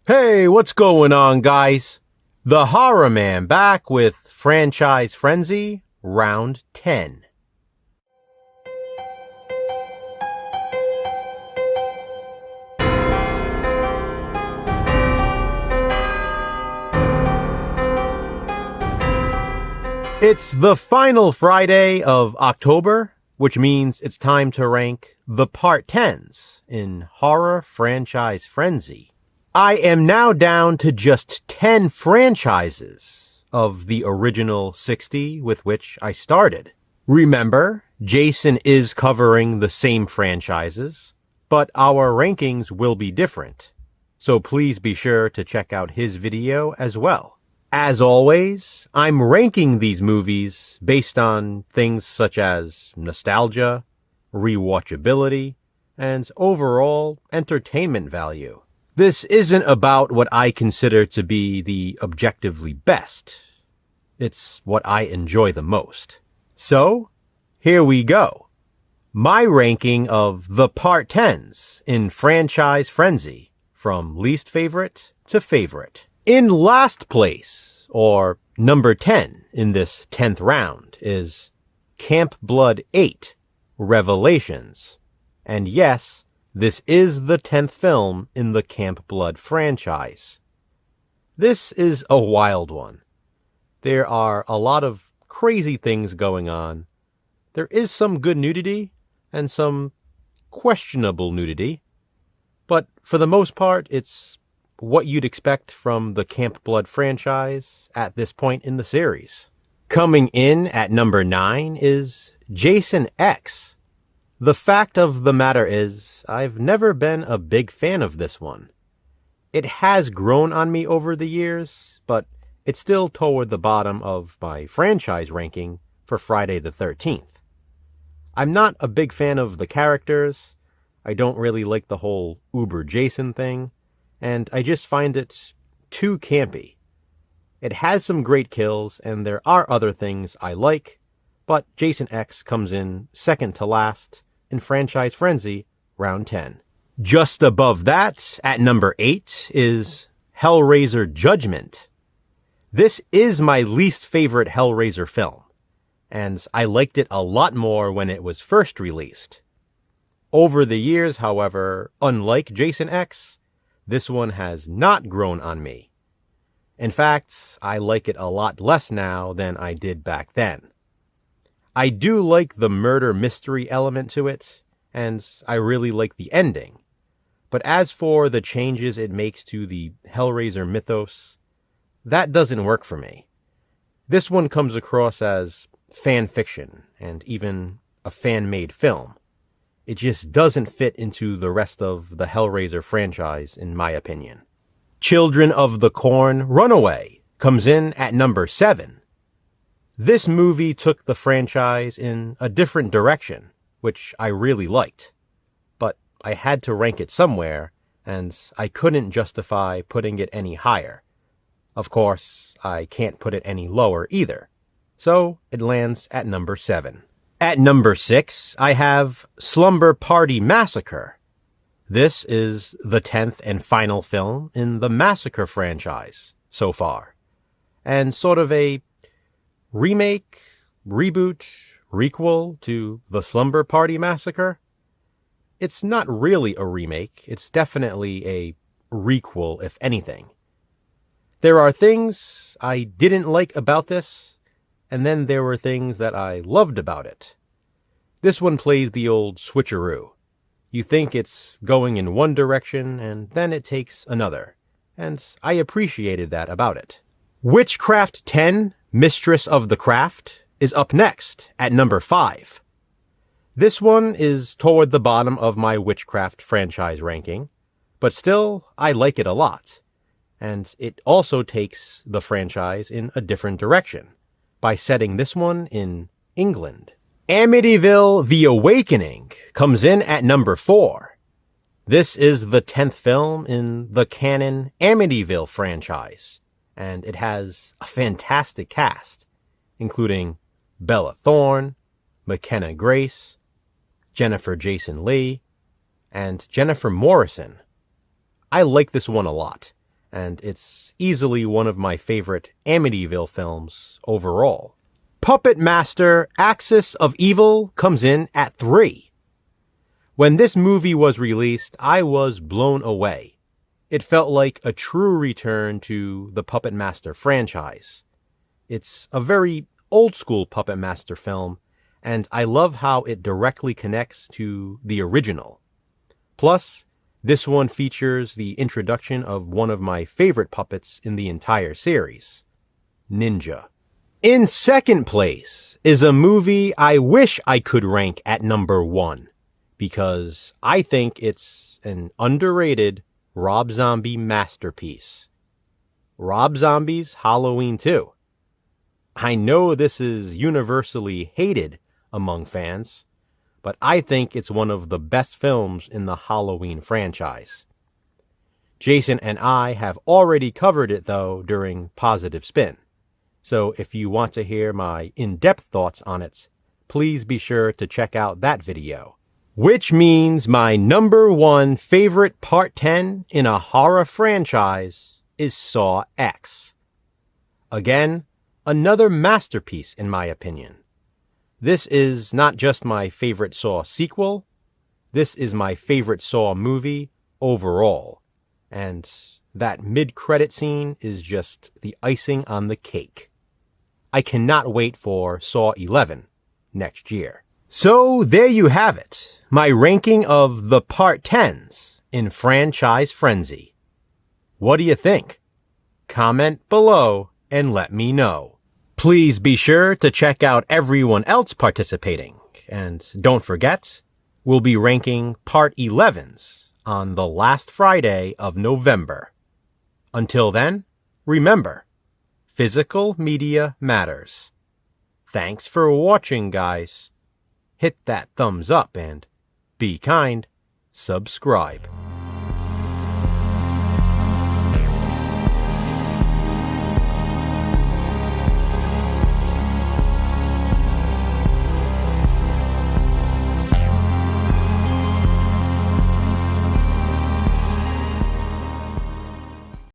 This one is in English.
Hey, what's going on, guys? The Horror Man back with Franchise Frenzy, Round 10. It's the final Friday of October, which means it's time to rank the Part 10s in Horror Franchise Frenzy. I am now down to just 10 franchises of the original 60 with which I started. Remember, Jason is covering the same franchises, but our rankings will be different. So please be sure to check out his video as well. As always, I'm ranking these movies based on things such as nostalgia, rewatchability, and overall entertainment value. This isn't about what I consider to be the objectively best. It's what I enjoy the most. So, here we go. My ranking of the Part 10s in Franchise Frenzy, from least favorite to favorite. In last place, or number 10 in this 10th round, is Camp Blood 8, Revelations. And yes, this is the 10th film in the Camp Blood franchise. This is a wild one. There are a lot of crazy things going on. There is some good nudity and some questionable nudity, but for the most part, it's what you'd expect from the Camp Blood franchise at this point in the series. Coming in at number 9 is Jason X. The fact of the matter is, I've never been a big fan of this one. It has grown on me over the years, but it's still toward the bottom of my franchise ranking for Friday the 13th. I'm not a big fan of the characters, I don't really like the whole Uber Jason thing, and I just find it too campy. It has some great kills, and there are other things I like, but Jason X comes in second to last in Franchise Frenzy, Round 10. Just above that, at number 8, is Hellraiser Judgment. This is my least favorite Hellraiser film, and I liked it a lot more when it was first released. Over the years, however, unlike Jason X, this one has not grown on me. In fact, I like it a lot less now than I did back then. I do like the murder mystery element to it, and I really like the ending. But as for the changes it makes to the Hellraiser mythos, that doesn't work for me. This one comes across as fan fiction, and even a fan-made film. It just doesn't fit into the rest of the Hellraiser franchise, in my opinion. Children of the Corn Runaway comes in at number 7. This movie took the franchise in a different direction, which I really liked. But I had to rank it somewhere, and I couldn't justify putting it any higher. Of course, I can't put it any lower either. So it lands at number 7. At number 6, I have Slumber Party Massacre. This is the 10th and final film in the Massacre franchise so far, and sort of a remake, reboot, requel to the Slumber Party Massacre. It's not really a remake, it's definitely a requel, if anything. There are things I didn't like about this, and then there were things that I loved about it. This one plays the old switcheroo. You think it's going in one direction, and then it takes another, and I appreciated that about it. Witchcraft 10, Mistress of the Craft, is up next at number 5. This one is toward the bottom of my Witchcraft franchise ranking, but still, I like it a lot. And it also takes the franchise in a different direction by setting this one in England. Amityville: The Awakening comes in at number 4. This is the 10th film in the canon Amityville franchise, and it has a fantastic cast, including Bella Thorne, McKenna Grace, Jennifer Jason Leigh, and Jennifer Morrison. I like this one a lot, and it's easily one of my favorite Amityville films overall. Puppet Master Axis of Evil comes in at 3. When this movie was released, I was blown away. It felt like a true return to the Puppet Master franchise. It's a very old-school Puppet Master film, and I love how it directly connects to the original. Plus, this one features the introduction of one of my favorite puppets in the entire series, Ninja. In second place is a movie I wish I could rank at number 1, because I think it's an underrated Rob Zombie masterpiece. Rob Zombie's Halloween 2. I know this is universally hated among fans, but I think it's one of the best films in the Halloween franchise. Jason and I have already covered it, though, during Positive Spin. So if you want to hear my in-depth thoughts on it, please be sure to check out that video. Which means my number 1 favorite Part 10 in a horror franchise is Saw X. Again, another masterpiece in my opinion. This is not just my favorite Saw sequel, this is my favorite Saw movie overall. And that mid-credit scene is just the icing on the cake. I cannot wait for Saw 11 next year. So there you have it, my ranking of the Part 10s in Franchise Frenzy. What do you think? Comment below and let me know. Please be sure to check out everyone else participating, and don't forget, we'll be ranking Part 11s on the last Friday of November. Until then, remember, physical media matters. Thanks for watching, guys. Hit that thumbs up and, be kind, subscribe.